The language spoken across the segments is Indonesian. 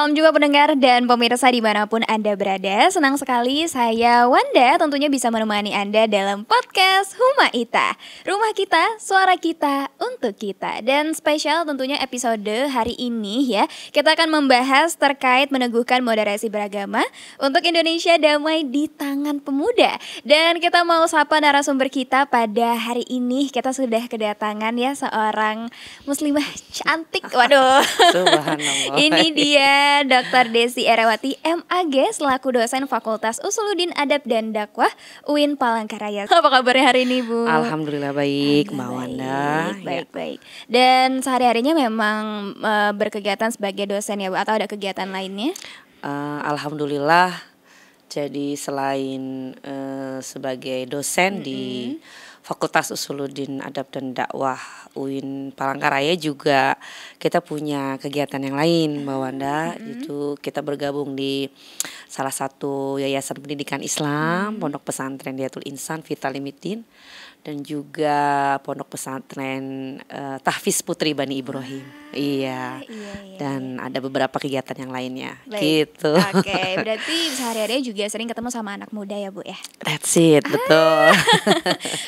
Salam juga pendengar dan pemirsa dimanapun Anda berada. Senang sekali saya Wanda tentunya bisa menemani Anda dalam podcast Huma Ita. Rumah kita, suara kita, untuk kita. Dan spesial tentunya episode hari ini ya, kita akan membahas terkait meneguhkan moderasi beragama untuk Indonesia damai di tangan pemuda. Dan kita mau sapa narasumber kita pada hari ini. Kita sudah kedatangan ya seorang muslimah cantik. Waduh. Subhanallah. Ini dia Dr. Desi Erawati MAG selaku dosen Fakultas Usuluddin Adab dan Dakwah UIN Palangkaraya. Apa kabarnya hari ini, Bu? Alhamdulillah baik, Mbak Wanda. Baik. Dan sehari-harinya memang berkegiatan sebagai dosen ya, Bu, atau ada kegiatan lainnya? Alhamdulillah. Jadi selain sebagai dosen di Fakultas Usuluddin Adab dan Dakwah UIN Palangkaraya, juga kita punya kegiatan yang lain, Mbak Wanda. Itu kita bergabung di salah satu yayasan pendidikan Islam, Pondok Pesantren Diatul Insan Vitalimitin, dan juga Pondok Pesantren Tahfiz Putri Bani Ibrahim. Iya. Dan ada beberapa kegiatan yang lainnya. Baik. Gitu. Oke, berarti sehari-harinya juga sering ketemu sama anak muda ya, Bu ya? That's it, betul.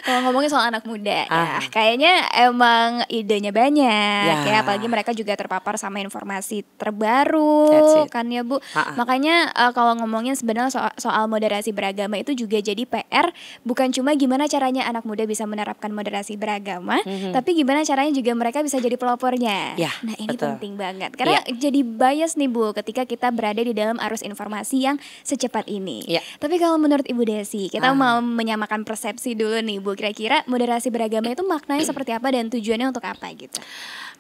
Kalau ngomongin soal anak muda ya, kayaknya emang idenya banyak ya, apalagi mereka juga terpapar sama informasi terbaru kan ya, Bu. Makanya kalau ngomongin sebenarnya soal moderasi beragama itu juga jadi PR, bukan cuma gimana caranya anak muda bisa menerapkan moderasi beragama, tapi gimana caranya juga mereka bisa jadi pelopornya. Nah ini betul. penting banget, karena jadi bias nih, Bu, ketika kita berada di dalam arus informasi yang secepat ini. Tapi kalau menurut Ibu Desi, kita mau menyamakan persepsi dulu nih, Bu. Kira-kira moderasi beragama itu maknanya seperti apa dan tujuannya untuk apa gitu?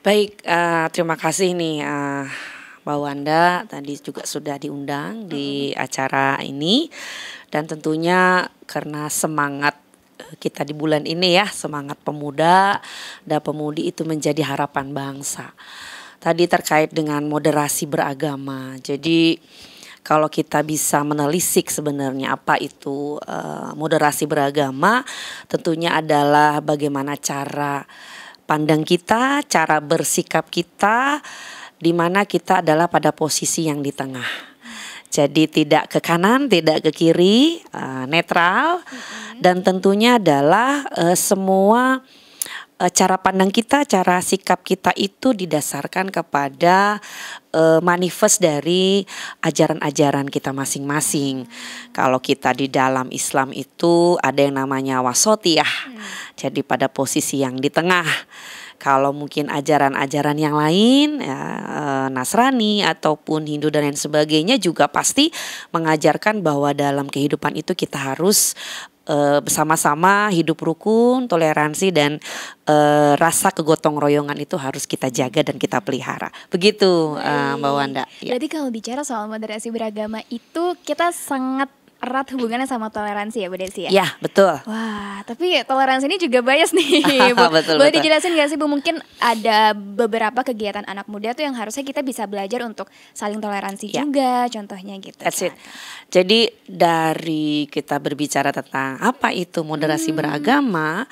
Baik, terima kasih nih Mbak Wanda, tadi juga sudah diundang di acara ini. Dan tentunya karena semangat kita di bulan ini ya, semangat pemuda dan pemudi itu menjadi harapan bangsa. Tadi terkait dengan moderasi beragama. Jadi kalau kita bisa menelisik sebenarnya apa itu moderasi beragama, tentunya adalah bagaimana cara pandang kita, cara bersikap kita, di mana kita adalah pada posisi yang di tengah. Jadi tidak ke kanan, tidak ke kiri, netral. Dan tentunya adalah semua cara pandang kita, cara sikap kita itu didasarkan kepada manifest dari ajaran-ajaran kita masing-masing. Kalau kita di dalam Islam itu ada yang namanya wasatiyah, jadi pada posisi yang di tengah. Kalau mungkin ajaran-ajaran yang lain, Nasrani ataupun Hindu dan lain sebagainya juga pasti mengajarkan bahwa dalam kehidupan itu kita harus bersama-sama hidup rukun, toleransi, dan rasa kegotong royongan itu harus kita jaga dan kita pelihara. Begitu Mbak Wanda. Berarti kalau bicara soal moderasi beragama itu kita sangat erat hubungannya sama toleransi ya, Bu Desi ya? Ya, betul. Wah, tapi toleransi ini juga bias nih, Bu. Boleh dijelasin gak sih, Bu? Mungkin ada beberapa kegiatan anak muda tuh yang harusnya kita bisa belajar untuk saling toleransi juga, contohnya gitu. That's it. Jadi dari kita berbicara tentang apa itu moderasi beragama,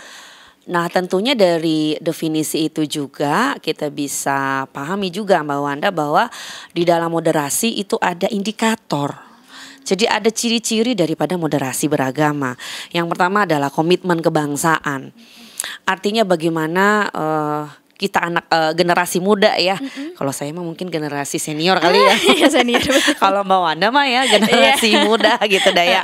nah tentunya dari definisi itu juga kita bisa pahami juga, Mbak Wanda, bahwa di dalam moderasi itu ada indikator. Jadi ada ciri-ciri daripada moderasi beragama. Yang pertama adalah komitmen kebangsaan. Artinya bagaimana kita anak generasi muda ya. Kalau saya mah mungkin generasi senior kali ya. Senior. Kalau Mbak Wanda mah ya generasi muda gitu dah ya.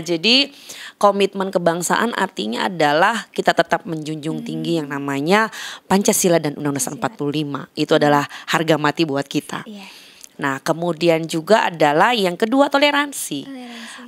Jadi komitmen kebangsaan artinya adalah kita tetap menjunjung tinggi yang namanya Pancasila dan Undang-Undang 45. Itu adalah harga mati buat kita. Nah, kemudian juga adalah yang kedua toleransi.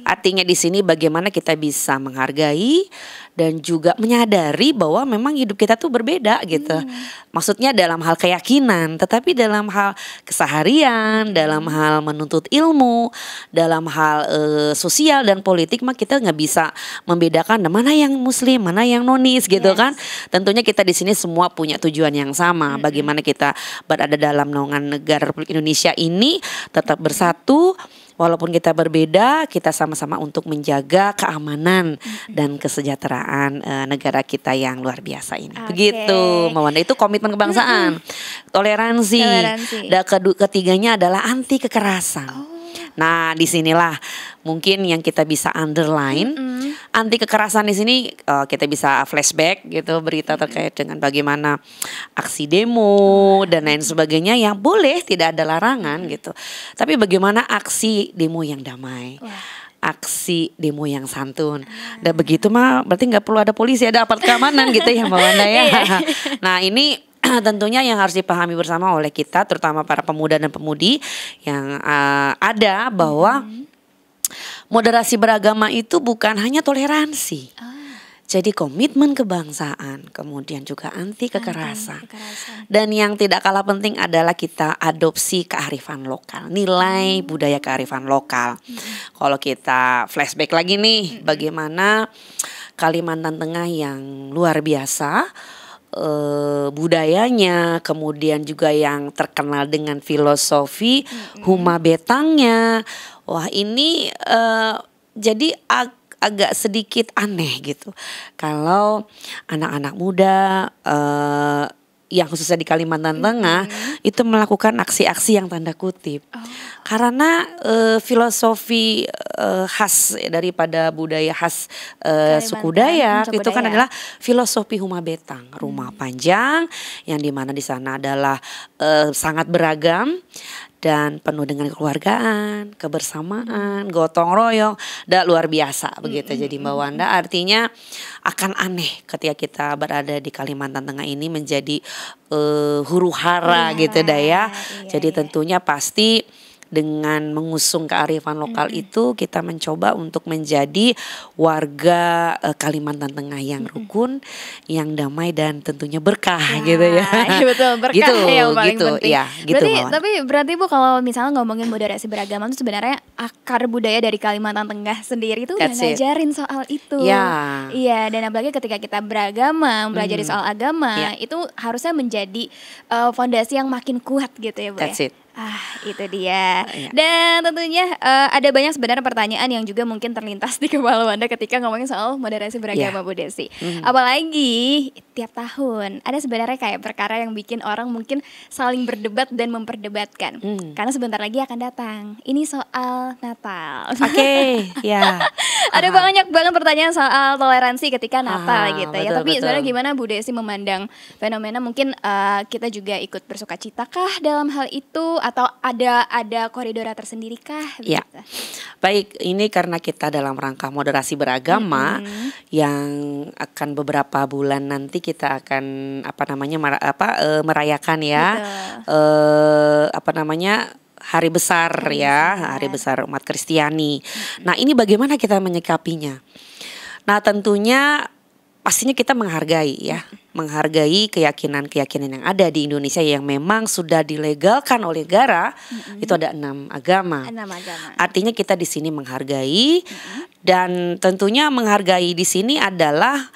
Artinya di sini bagaimana kita bisa menghargai dan juga menyadari bahwa memang hidup kita tuh berbeda gitu. Maksudnya dalam hal keyakinan, tetapi dalam hal keseharian, dalam hal menuntut ilmu, dalam hal sosial dan politik mah kita nggak bisa membedakan mana yang muslim, mana yang nonis gitu kan. Tentunya kita di sini semua punya tujuan yang sama. Bagaimana kita berada dalam naungan negara Republik Indonesia ini tetap bersatu walaupun kita berbeda, kita sama-sama untuk menjaga keamanan dan kesejahteraan negara kita yang luar biasa ini. Begitu, Mbak Wanda. Itu komitmen kebangsaan, toleransi. Dan ketiganya adalah anti kekerasan. Nah, disinilah mungkin yang kita bisa underline. Anti kekerasan di sini kita bisa flashback gitu, berita terkait dengan bagaimana aksi demo dan lain sebagainya yang boleh, tidak ada larangan gitu. Tapi bagaimana aksi demo yang damai. Aksi demo yang santun. Dan begitu mah berarti nggak perlu ada polisi, ada aparat keamanan gitu ya Mbak Wanda ya. Nah, ini tentunya yang harus dipahami bersama oleh kita, terutama para pemuda dan pemudi yang ada, bahwa moderasi beragama itu bukan hanya toleransi. Jadi komitmen kebangsaan, kemudian juga anti kekerasan. Dan yang tidak kalah penting adalah kita adopsi kearifan lokal, nilai budaya kearifan lokal. Kalau kita flashback lagi nih, bagaimana Kalimantan Tengah yang luar biasa, budayanya, kemudian juga yang terkenal dengan filosofi Huma Betangnya. Wah, ini jadi agak sedikit aneh gitu kalau anak-anak muda yang khususnya di Kalimantan Tengah itu melakukan aksi-aksi yang tanda kutip. Karena filosofi khas daripada budaya khas suku Dayak itu kan adalah filosofi Huma Betang, rumah panjang, yang dimana di sana adalah sangat beragam dan penuh dengan kekeluargaan, kebersamaan, gotong royong, dan luar biasa begitu. Jadi Mbak Wanda, artinya akan aneh ketika kita berada di Kalimantan Tengah ini menjadi huru hara gitu dah ya. Jadi tentunya pasti dengan mengusung kearifan lokal itu kita mencoba untuk menjadi warga Kalimantan Tengah yang rukun, yang damai dan tentunya berkah gitu ya. Iya betul, berkah gitu, yang paling penting. Ya, gitu, berarti Bu, kalau misalnya ngomongin moderasi beragama itu sebenarnya akar budaya dari Kalimantan Tengah sendiri itu udah ngajarin soal itu. Iya, dan apalagi ketika kita beragama, mempelajari soal agama, itu harusnya menjadi fondasi yang makin kuat gitu ya Bu. Itu dia. Dan tentunya ada banyak sebenarnya pertanyaan yang juga mungkin terlintas di kepala Wanda ketika ngomongin soal moderasi beragama Bu Desi. Apalagi tiap tahun ada sebenarnya kayak perkara yang bikin orang mungkin saling berdebat dan memperdebatkan. Karena sebentar lagi akan datang. Ini soal Natal. Ada banyak banget pertanyaan soal toleransi ketika Natal gitu ya. Tapi sebenarnya gimana Bu Desi memandang fenomena mungkin kita juga ikut bersukacita kah dalam hal itu? Atau ada koridor tersendiri kah? Ya, baik, ini karena kita dalam rangka moderasi beragama yang akan beberapa bulan nanti kita akan merayakan ya, hari besar hari besar umat Kristiani. Nah, ini bagaimana kita menyikapinya? Nah, tentunya pastinya kita menghargai menghargai keyakinan-keyakinan yang ada di Indonesia yang memang sudah dilegalkan oleh negara. Itu ada 6 agama. Artinya kita di sini menghargai, dan tentunya menghargai di sini adalah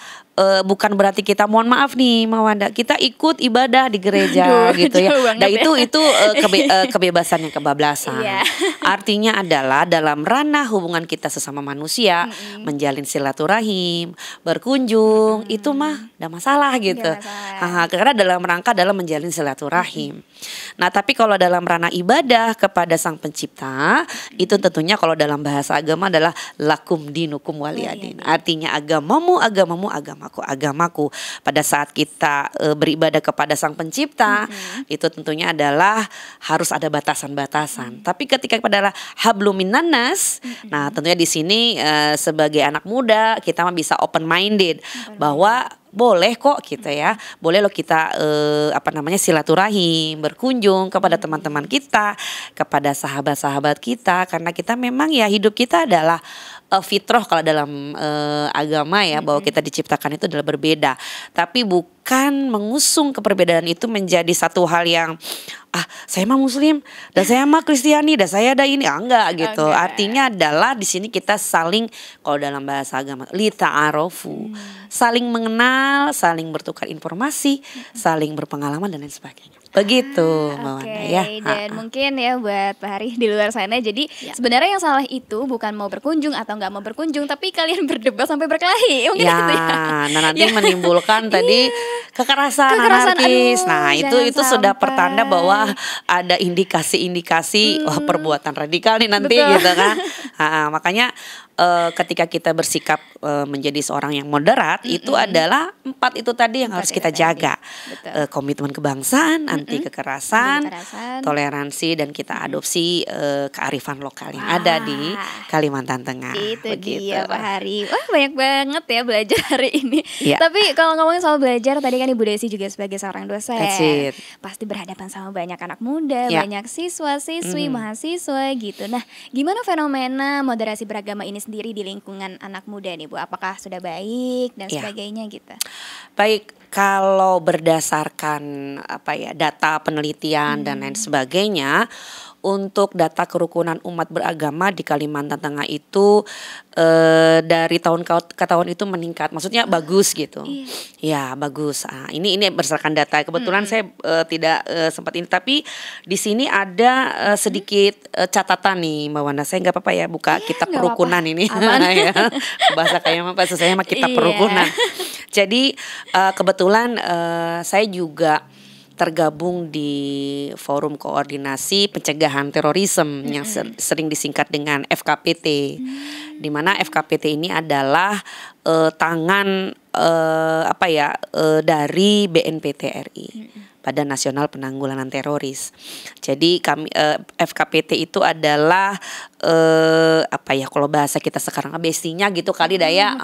bukan berarti kita, mohon maaf nih Mawanda, kita ikut ibadah di gereja gitu ya. Nah itu kebebasan yang kebablasan. Artinya adalah dalam ranah hubungan kita sesama manusia, menjalin silaturahim, berkunjung, itu mah tidak masalah gitu. Karena dalam rangka dalam menjalin silaturahim. Nah tapi kalau dalam ranah ibadah kepada Sang Pencipta, itu tentunya kalau dalam bahasa agama adalah lakum dinukum waliyadin. Artinya agamamu, agamaku. Pada saat kita beribadah kepada Sang Pencipta, itu tentunya adalah harus ada batasan-batasan. Tapi ketika pada hablum minan nas, nah tentunya di sini sebagai anak muda kita mah bisa open minded bahwa boleh kok kita ya, boleh loh kita silaturahim, berkunjung kepada teman-teman kita, kepada sahabat-sahabat kita, karena kita memang ya hidup kita adalah fitrah kalau dalam agama ya, bahwa kita diciptakan itu adalah berbeda, tapi bukan mengusung keperbedaan itu menjadi satu hal yang saya mah Muslim dan saya mah Kristiani dan saya ada ini, enggak gitu. Artinya adalah di sini kita saling, kalau dalam bahasa agama, li ta'arofu, saling mengenal, saling bertukar informasi, saling berpengalaman dan lain sebagainya. Begitu Mbak Oke, Wanda ya. dan mungkin ya buat Pak Hari di luar sana. Jadi sebenarnya yang salah itu bukan mau berkunjung atau nggak mau berkunjung, tapi kalian berdebat sampai berkelahi. Mungkin Ya, gitu ya. nah nanti menimbulkan tadi kekerasan anarkis. aduh, Nah, itu jangan sudah sampai. pertanda bahwa ada indikasi-indikasi wah perbuatan radikal nih nanti Betul. gitu kan. Makanya ketika kita bersikap menjadi seorang yang moderat itu adalah 4 itu tadi yang harus Empat kita itu tadi. jaga. Betul. Komitmen kebangsaan, anti kekerasan, Kekerasan. toleransi dan kita adopsi kearifan lokal yang ada di Kalimantan Tengah. Itu Begitu. dia Pak Hari. Wah, banyak banget ya belajar hari ini. Iya. Tapi kalau ngomongin soal belajar, tadi kan Ibu Desi juga sebagai seorang dosen That's it. pasti berhadapan sama banyak anak muda, Ya. banyak siswa, siswi, mahasiswa gitu. Nah, gimana fenomena moderasi beragama ini sendiri di lingkungan anak muda nih Bu? Apakah sudah baik dan Ya. sebagainya gitu? Baik, kalau berdasarkan data penelitian dan lain sebagainya, untuk data kerukunan umat beragama di Kalimantan Tengah itu dari tahun ke tahun itu meningkat. Maksudnya bagus gitu. Ya, bagus. Ini berdasarkan data. Kebetulan saya tidak sempat ini, tapi di sini ada sedikit catatan nih Mbak Wanda. Saya nggak apa-apa ya buka kitab nggak perukunan apa-apa. ini. Aman. Ya. Bahasa kayak bahasa saya mah kitab Iya. perukunan. Jadi kebetulan saya juga tergabung di Forum Koordinasi Pencegahan Terorisme yang sering disingkat dengan FKPT. Di mana FKPT ini adalah tangan dari BNPT RI. Badan Nasional Penanggulangan Teroris. Jadi kami FKPT itu adalah kalau bahasa kita sekarang bestinya gitu kali daya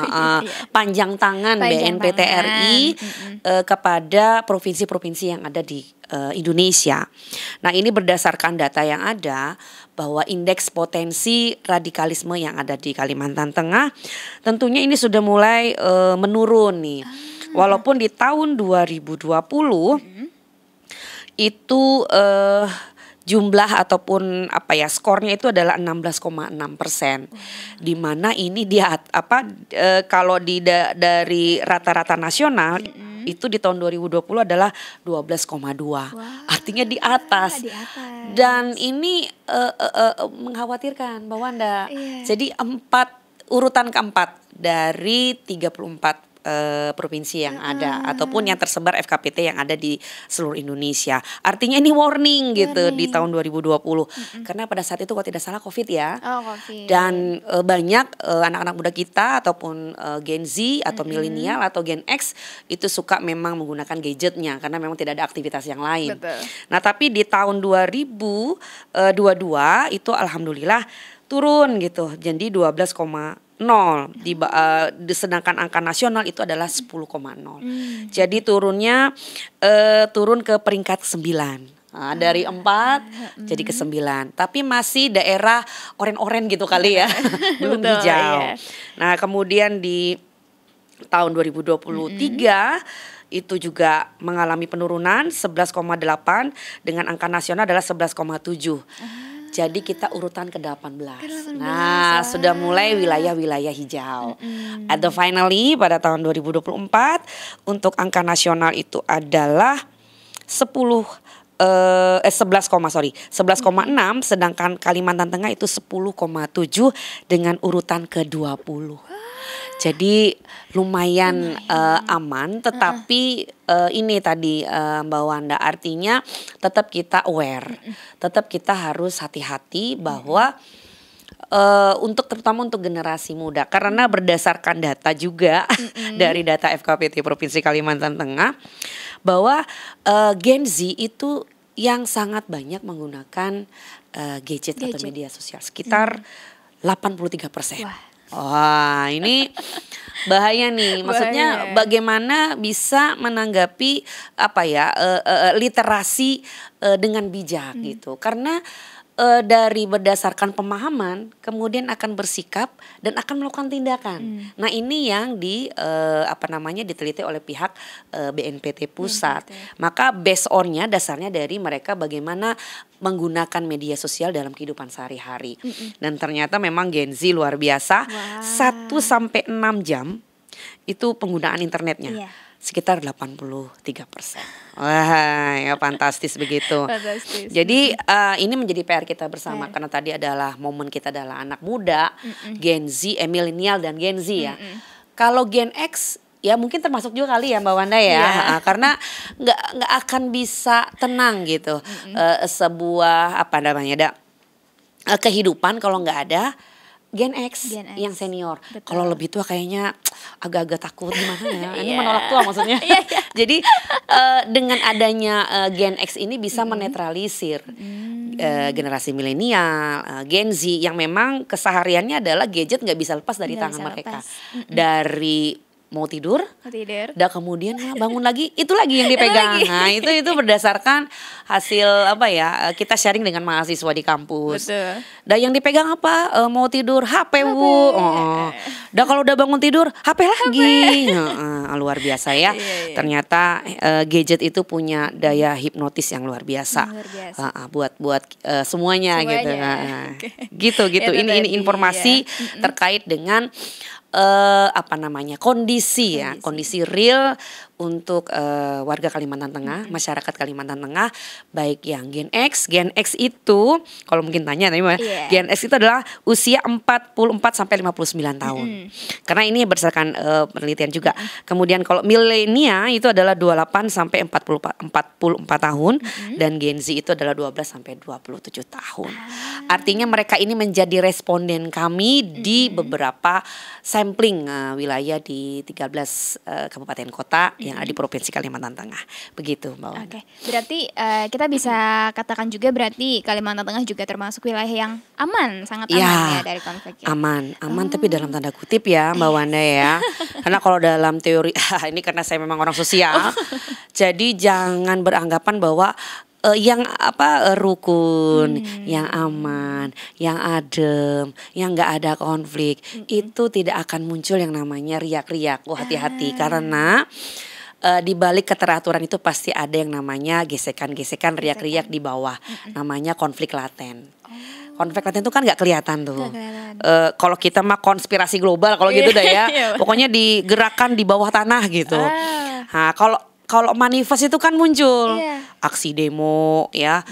panjang tangan BNPT RI kepada provinsi-provinsi yang ada di Indonesia. Nah, ini berdasarkan data yang ada bahwa indeks potensi radikalisme yang ada di Kalimantan Tengah tentunya ini sudah mulai menurun nih. Walaupun di tahun 2020 itu jumlah ataupun skornya itu adalah 16,6%. Di mana ini kalau dari rata-rata nasional itu di tahun 2020 adalah 12,2. Artinya di atas. Dan ini mengkhawatirkan Mbak Wanda. Jadi urutan keempat dari 34 provinsi yang ada ataupun yang tersebar FKPT yang ada di seluruh Indonesia. Artinya ini warning gitu di tahun 2020. Karena pada saat itu kalau tidak salah Covid ya. COVID. Dan banyak anak-anak muda kita ataupun Gen Z atau milenial atau Gen X itu suka memang menggunakan gadgetnya karena memang tidak ada aktivitas yang lain. Betul. Nah, tapi di tahun 2022 itu alhamdulillah turun gitu. Jadi 12,0 sedangkan angka nasional itu adalah 10,0. Jadi turun ke peringkat 9. Dari 4 jadi ke 9. Tapi masih daerah oren-oren gitu kali ya. Belum Betul, hijau. iya. Nah, kemudian di tahun 2023 itu juga mengalami penurunan 11,8 dengan angka nasional adalah 11,7. Jadi kita urutan ke-18. Nah, sudah mulai wilayah-wilayah hijau. And finally pada tahun 2024 untuk angka nasional itu adalah 11,6 sedangkan Kalimantan Tengah itu 10,7 dengan urutan ke-20. Jadi lumayan aman, tetapi ini tadi Mbak Wanda artinya tetap kita aware, tetap kita harus hati-hati bahwa terutama untuk generasi muda karena berdasarkan data juga dari data FKPT Provinsi Kalimantan Tengah bahwa Gen Z itu yang sangat banyak menggunakan gadget atau media sosial sekitar 83%. Wah, ini bahaya nih. Maksudnya bagaimana bisa menanggapi literasi dengan bijak gitu. Karena dari berdasarkan pemahaman kemudian akan bersikap dan akan melakukan tindakan. Nah, ini yang diteliti oleh pihak BNPT pusat. Maka based on-nya dasarnya dari mereka bagaimana menggunakan media sosial dalam kehidupan sehari-hari. Dan ternyata memang Gen Z luar biasa. 1 sampai 6 jam itu penggunaan internetnya. sekitar 83%. Wah, ya fantastis begitu. Fantastis. Jadi ini menjadi PR kita bersama karena tadi adalah momen kita adalah anak muda, Gen Z, milenial dan Gen Z ya. Kalau Gen X ya mungkin termasuk juga kali ya Mbak Wanda ya, karena nggak akan bisa tenang gitu sebuah apa namanya kehidupan kalau nggak ada Gen X yang senior. Kalau lebih tua kayaknya agak-agak takut gimana ya. Ini menolak tua maksudnya. Jadi dengan adanya Gen X ini bisa menetralisir generasi milenial, Gen Z yang memang kesehariannya adalah gadget nggak bisa lepas dari tangan mereka. Dari mau tidur, dan kemudian bangun lagi, itu lagi yang dipegang. Nah itu berdasarkan hasil apa ya, kita sharing dengan mahasiswa di kampus. Betul. Dan yang dipegang apa? Mau tidur HP bu. Dan kalau udah bangun tidur HP lagi. Luar biasa ya. Ternyata gadget itu punya daya hipnotis yang luar biasa. Buat semuanya gitu. Gitu. Ini informasi terkait dengan apa namanya kondisi real untuk warga Kalimantan Tengah, masyarakat Kalimantan Tengah, baik yang Gen X itu kalau mungkin tanya Gen X itu adalah usia 44 sampai 59 tahun. Karena ini berdasarkan penelitian juga. Kemudian kalau milenial itu adalah 28 sampai 44 tahun dan Gen Z itu adalah 12 sampai 27 tahun. Artinya mereka ini menjadi responden kami di beberapa sampling wilayah di 13 kabupaten kota yang ada di Provinsi Kalimantan Tengah. Begitu Mbak Wanda. Berarti kita bisa katakan juga berarti Kalimantan Tengah juga termasuk wilayah yang aman, sangat aman ya dari konflik. Aman tapi dalam tanda kutip ya Mbak Wanda ya. Karena kalau dalam teori ini karena saya memang orang sosial. Jadi jangan beranggapan bahwa yang rukun, yang aman, yang adem, yang nggak ada konflik, itu tidak akan muncul yang namanya riak-riak. Hati-hati karena di balik keteraturan itu pasti ada yang namanya gesekan-gesekan, riak-riak di bawah, namanya konflik laten. Konflik laten itu kan nggak kelihatan tuh. Kalau kita mah konspirasi global kalau gitu dah ya. Pokoknya digerakkan di bawah tanah gitu. Nah, kalau manifest itu kan muncul aksi demo ya,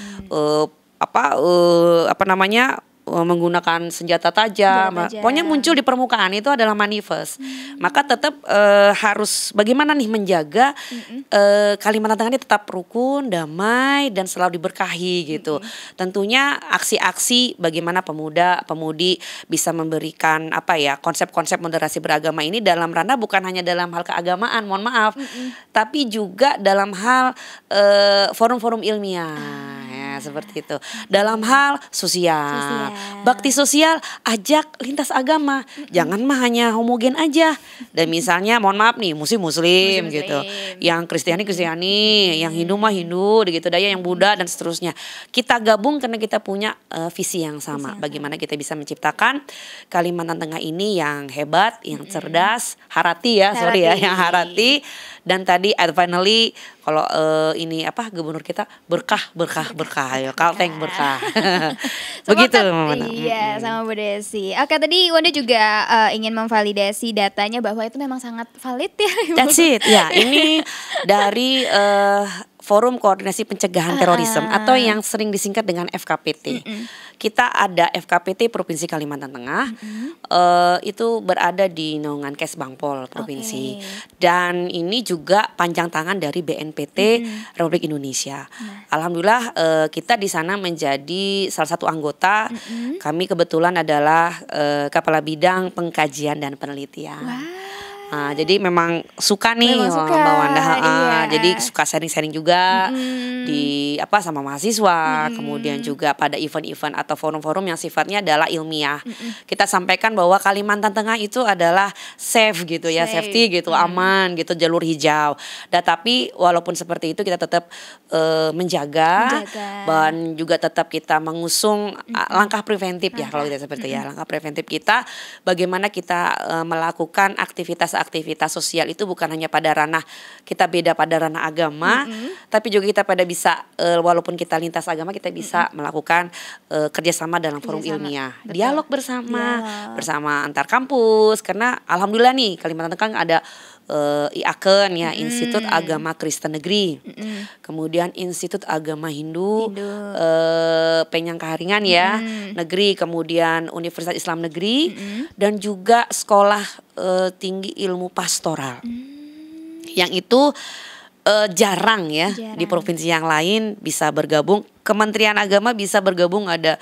menggunakan senjata tajam, pokoknya muncul di permukaan itu adalah manifest. Maka tetap harus bagaimana nih menjaga Kalimantan Tengah ini tetap rukun, damai dan selalu diberkahi gitu. Tentunya aksi-aksi bagaimana pemuda-pemudi bisa memberikan konsep-konsep moderasi beragama ini dalam ranah bukan hanya dalam hal keagamaan, mohon maaf, tapi juga dalam hal forum-forum ilmiah. Seperti itu. Dalam hal sosial. Bakti sosial, ajak lintas agama. Jangan mah hanya homogen aja. Dan misalnya mohon maaf nih, muslim gitu. Yang Kristiani, yang Hindu mah Hindu gitu, daya yang Buddha dan seterusnya. Kita gabung karena kita punya visi yang sama. Bagaimana kita bisa menciptakan Kalimantan Tengah ini yang hebat, yang cerdas, yang harati. Dan tadi finally kalau ini gubernur kita berkah ya, Kalteng berkah. Begitu Iya, sama Bu Desi. Oke, tadi Wanda juga ingin memvalidasi datanya bahwa itu memang sangat valid ya. That's it. Ya, ini dari Forum Koordinasi Pencegahan Terorisme atau yang sering disingkat dengan FKPT. Kita ada FKPT Provinsi Kalimantan Tengah, itu berada di naungan Kesbangpol Provinsi. Dan ini juga panjang tangan dari BNPT Republik Indonesia. Alhamdulillah kita di sana menjadi salah satu anggota. Kami kebetulan adalah Kepala Bidang Pengkajian dan Penelitian. Jadi memang suka nih Mbak Wanda, jadi suka sharing-sharing juga di sama mahasiswa, kemudian juga pada event-event atau forum-forum yang sifatnya adalah ilmiah. Kita sampaikan bahwa Kalimantan Tengah itu adalah safe gitu ya, safety gitu, aman gitu, jalur hijau. Tapi walaupun seperti itu kita tetap menjaga dan juga tetap kita mengusung langkah preventif ya kalau kita seperti langkah preventif kita bagaimana kita melakukan aktivitas sosial itu bukan hanya pada ranah kita beda pada ranah agama, tapi juga kita pada bisa walaupun kita lintas agama kita bisa melakukan kerjasama dalam forum ilmiah, dialog bersama antar kampus karena alhamdulillah nih Kalimantan Tengah ada IAKEN ya, Institut Agama Kristen Negeri. Kemudian Institut Agama Hindu. Penyang Kaharingan ya, negeri, kemudian Universitas Islam Negeri, dan juga Sekolah Tinggi Ilmu Pastoral. Yang itu jarang ya di provinsi yang lain bisa bergabung. Kementerian Agama bisa bergabung, ada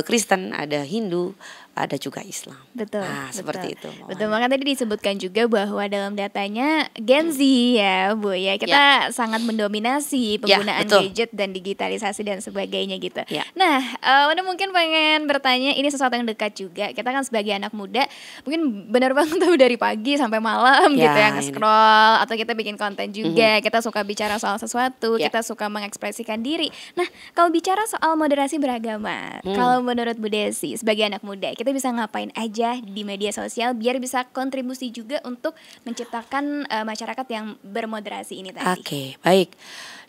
Kristen, ada Hindu, ada juga Islam. Betul. Nah, seperti itu. Betul, makanya tadi disebutkan juga bahwa dalam datanya Gen Z ya, Bu ya. Kita sangat mendominasi penggunaan gadget dan digitalisasi dan sebagainya gitu. Nah, Wanda mungkin pengen bertanya, ini sesuatu yang dekat juga. Kita kan sebagai anak muda, mungkin benar banget tuh dari pagi sampai malam gitu ya, nge-scroll atau kita bikin konten juga. Kita suka bicara soal sesuatu, kita suka mengekspresikan diri. Nah, kalau bicara soal moderasi beragama, kalau menurut Bu Desi sebagai anak muda, kita bisa ngapain aja di media sosial biar bisa kontribusi juga untuk menciptakan masyarakat yang bermoderasi ini tadi? Oke, baik.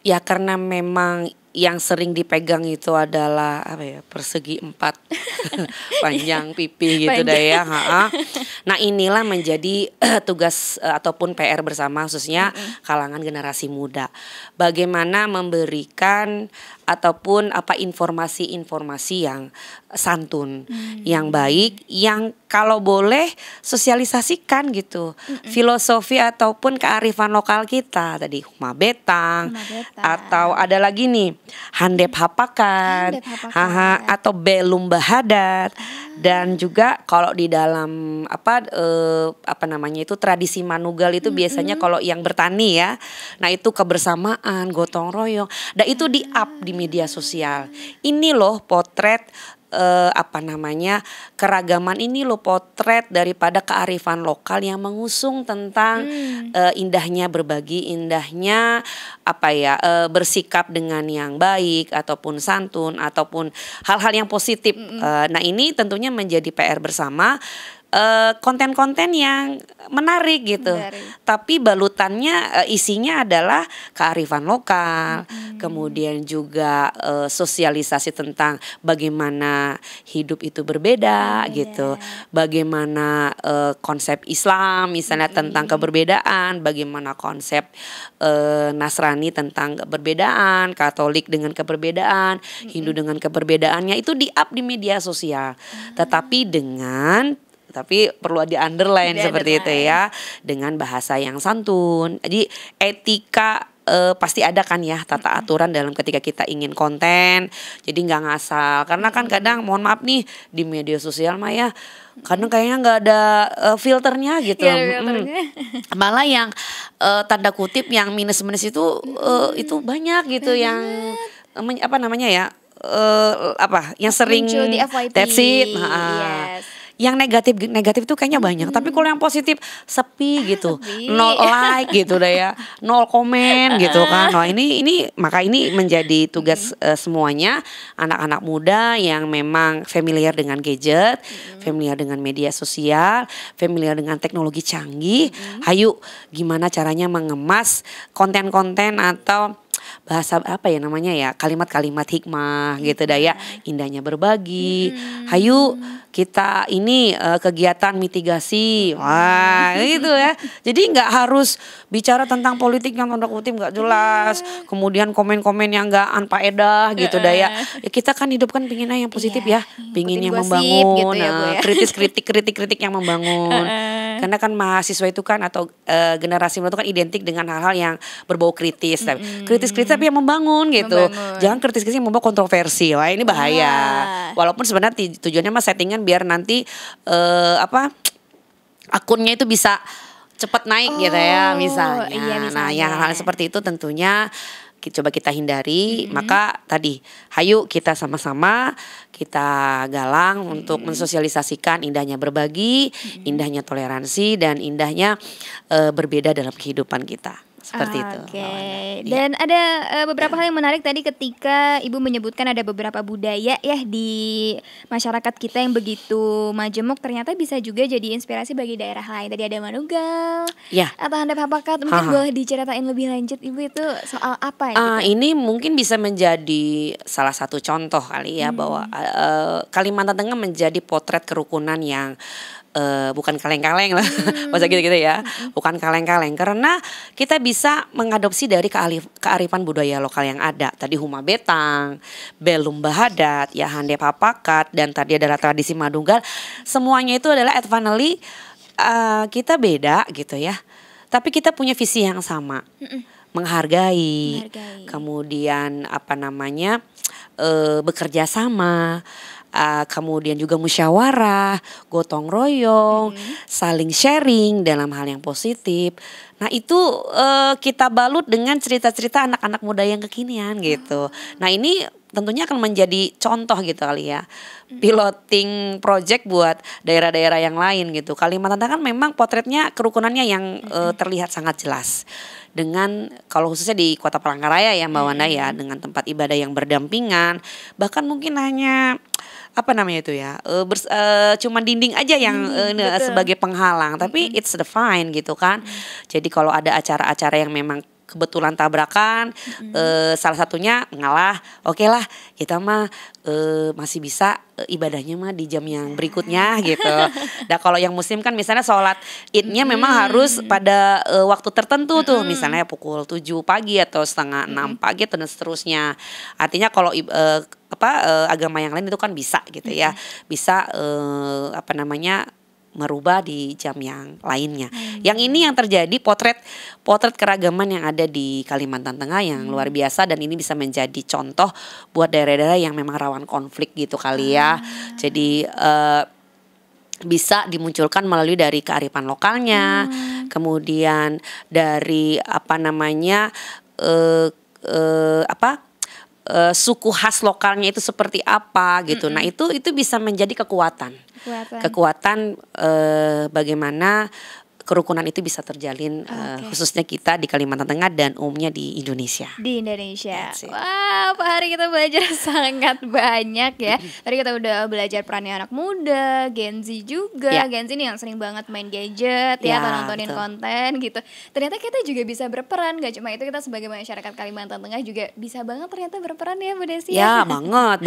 Ya karena memang yang sering dipegang itu adalah persegi 4 panjang pipi gitu dah ya. Nah inilah menjadi tugas ataupun PR bersama khususnya kalangan generasi muda. Bagaimana memberikan ataupun informasi-informasi yang santun, yang baik, yang kalau boleh sosialisasikan gitu. Filosofi ataupun kearifan lokal kita tadi Huma Betang. Atau ada lagi nih Handep Hapakan, atau Belum Bahadat, dan juga kalau di dalam itu tradisi Manugal itu biasanya kalau yang bertani ya, nah itu kebersamaan, gotong royong, dan itu di-up di media sosial. Ini loh potret keragaman, ini loh potret daripada kearifan lokal yang mengusung tentang indahnya berbagi, indahnya bersikap dengan yang baik ataupun santun ataupun hal-hal yang positif. Nah ini tentunya menjadi PR bersama. Konten-konten yang menarik gitu, tapi balutannya isinya adalah kearifan lokal, kemudian juga sosialisasi tentang bagaimana hidup itu berbeda gitu, bagaimana konsep Islam misalnya tentang keberbedaan, bagaimana konsep Nasrani tentang keberbedaan, Katolik dengan keberbedaan, Hindu dengan keberbedaannya, itu di-up di media sosial, tapi perlu di-underline seperti itu ya, dengan bahasa yang santun. Jadi etika pasti ada kan ya, tata aturan dalam ketika kita ingin konten. Jadi nggak ngasal, karena kan kadang mohon maaf nih di media sosial mah ya, kadang kayaknya nggak ada filternya gitu. Malah yang tanda kutip yang minus-minus itu banyak gitu, yang yang sering muncul di FYP. That's it. Yang negatif itu kayaknya banyak, tapi kalau yang positif sepi gitu, 0 like gitu dah ya, 0 komen gitu kan. Nah ini menjadi tugas semuanya anak-anak muda yang memang familiar dengan gadget, familiar dengan media sosial, familiar dengan teknologi canggih. Hayu gimana caranya mengemas konten-konten atau bahasa kalimat-kalimat hikmah gitu dah ya, indahnya berbagi. Hayu kita ini kegiatan mitigasi, wah gitu ya. Jadi nggak harus bicara tentang politik yang tanda kutip nggak jelas, kemudian komen-komen yang nggak anfaedah gitu dah ya. Kita kan hidup kan pinginnya yang positif ya, pingin yang membangun, gitu ya, Bu, ya. kritik yang membangun. Karena kan mahasiswa itu kan atau generasi muda itu kan identik dengan hal-hal yang berbau kritis, kritis tapi yang membangun gitu. Jangan kritis-kritis yang membawa kontroversi. Wah ini bahaya. Walaupun sebenarnya tujuannya mah settingan biar nanti akunnya itu bisa cepat naik gitu ya misalnya. Nah yang hal seperti itu tentunya coba kita hindari. Maka tadi hayu kita sama-sama kita galang untuk mensosialisasikan indahnya berbagi, indahnya toleransi, dan indahnya berbeda dalam kehidupan kita. Seperti itu. Dan ada beberapa hal yang menarik tadi ketika Ibu menyebutkan ada beberapa budaya ya di masyarakat kita yang begitu majemuk, ternyata bisa juga jadi inspirasi bagi daerah lain. Tadi ada Manugal, atau Handap Hapakat. Mungkin boleh diceritain lebih lanjut Ibu, itu soal apa ya? Ini mungkin bisa menjadi salah satu contoh kali ya, bahwa Kalimantan Tengah menjadi potret kerukunan yang bukan kaleng-kaleng lah, masa gitu-gitu ya, bukan kaleng-kaleng, karena kita bisa mengadopsi dari kearifan budaya lokal yang ada. Tadi Huma Betang, Belum Bahadat, ya Hande Papakat, dan tadi adalah tradisi Madunggal. Semuanya itu adalah finally kita beda gitu ya, tapi kita punya visi yang sama, menghargai. Kemudian bekerja sama. Kemudian juga musyawarah, gotong royong, saling sharing dalam hal yang positif. Nah itu kita balut dengan cerita-cerita anak-anak muda yang kekinian gitu. Nah ini tentunya akan menjadi contoh gitu kali ya, piloting project buat daerah-daerah yang lain gitu. Kalimantan Tengah kan memang potretnya kerukunannya yang terlihat sangat jelas. Dengan kalau khususnya di Kota Palangkaraya ya Mbak Wanda ya, dengan tempat ibadah yang berdampingan, bahkan mungkin hanya cuma dinding aja yang sebagai penghalang, tapi it's the fine gitu kan. Jadi kalau ada acara-acara yang memang kebetulan tabrakan, salah satunya ngalah, oke lah kita mah masih bisa ibadahnya mah di jam yang berikutnya gitu. Nah kalau yang muslim kan misalnya sholat idnya memang harus pada waktu tertentu tuh, misalnya pukul 7 pagi atau setengah 6 pagi dan seterusnya. Artinya kalau agama yang lain itu kan bisa gitu ya, bisa merubah di jam yang lainnya. Yang ini yang terjadi potret keragaman yang ada di Kalimantan Tengah yang luar biasa, dan ini bisa menjadi contoh buat daerah-daerah yang memang rawan konflik gitu kali ya. Jadi bisa dimunculkan melalui dari kearifan lokalnya, kemudian dari suku khas lokalnya itu seperti apa gitu. Nah itu bisa menjadi kekuatan bagaimana kerukunan itu bisa terjalin, khususnya kita di Kalimantan Tengah dan umumnya di Indonesia. Wah, Pak Hari kita belajar sangat banyak ya. Tadi kita udah belajar perannya anak muda, Gen Z juga. Gen Z ini yang sering banget main gadget atau nontonin konten gitu. Ternyata kita juga bisa berperan, gak cuma itu, kita sebagai masyarakat Kalimantan Tengah juga bisa banget ternyata berperan ya Bu Desi. Ya, banget.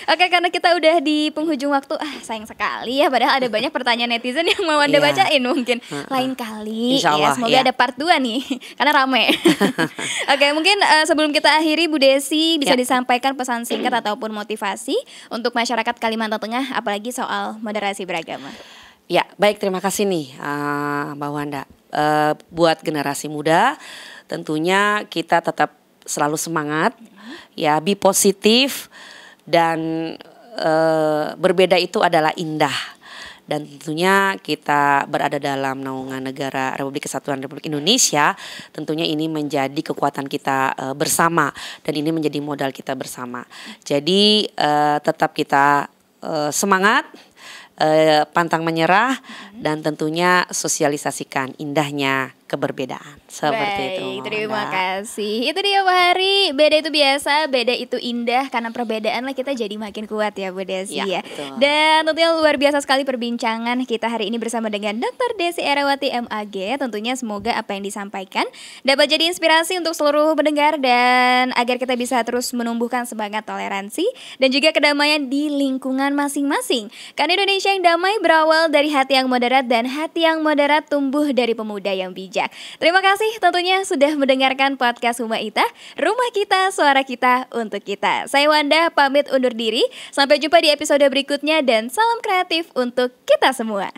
Oke, karena kita udah di penghujung waktu, sayang sekali ya, padahal ada banyak pertanyaan netizen yang mau Anda bacain mungkin lain kali. Insyaallah, semoga ada part 2 nih karena rame. Oke, mungkin sebelum kita akhiri Bu Desi bisa disampaikan pesan singkat ataupun motivasi untuk masyarakat Kalimantan Tengah, apalagi soal moderasi beragama. Ya, baik, terima kasih nih Mbak Wanda. Buat generasi muda tentunya kita tetap selalu semangat, ya, be positif, dan berbeda itu adalah indah. Dan tentunya kita berada dalam naungan negara Republik Kesatuan Republik Indonesia. Tentunya ini menjadi kekuatan kita bersama, dan ini menjadi modal kita bersama. Jadi tetap kita semangat, pantang menyerah, dan tentunya sosialisasikan indahnya keberbedaan. Seperti itu. Terima kasih. Itu dia Pak Hari. Beda itu biasa, beda itu indah. Karena perbedaan lah kita jadi makin kuat ya Bu Desi ya. Dan tentunya luar biasa sekali perbincangan kita hari ini bersama dengan Dr. Desi Erawati MAG. Tentunya semoga apa yang disampaikan dapat jadi inspirasi untuk seluruh pendengar, dan agar kita bisa terus menumbuhkan semangat toleransi dan juga kedamaian di lingkungan masing-masing. Karena Indonesia yang damai berawal dari hati yang moderat, dan hati yang moderat tumbuh dari pemuda yang bijak. Terima kasih tentunya sudah mendengarkan podcast Huma Ita, rumah kita, suara kita, untuk kita. Saya Wanda pamit undur diri. Sampai jumpa di episode berikutnya, dan salam kreatif untuk kita semua.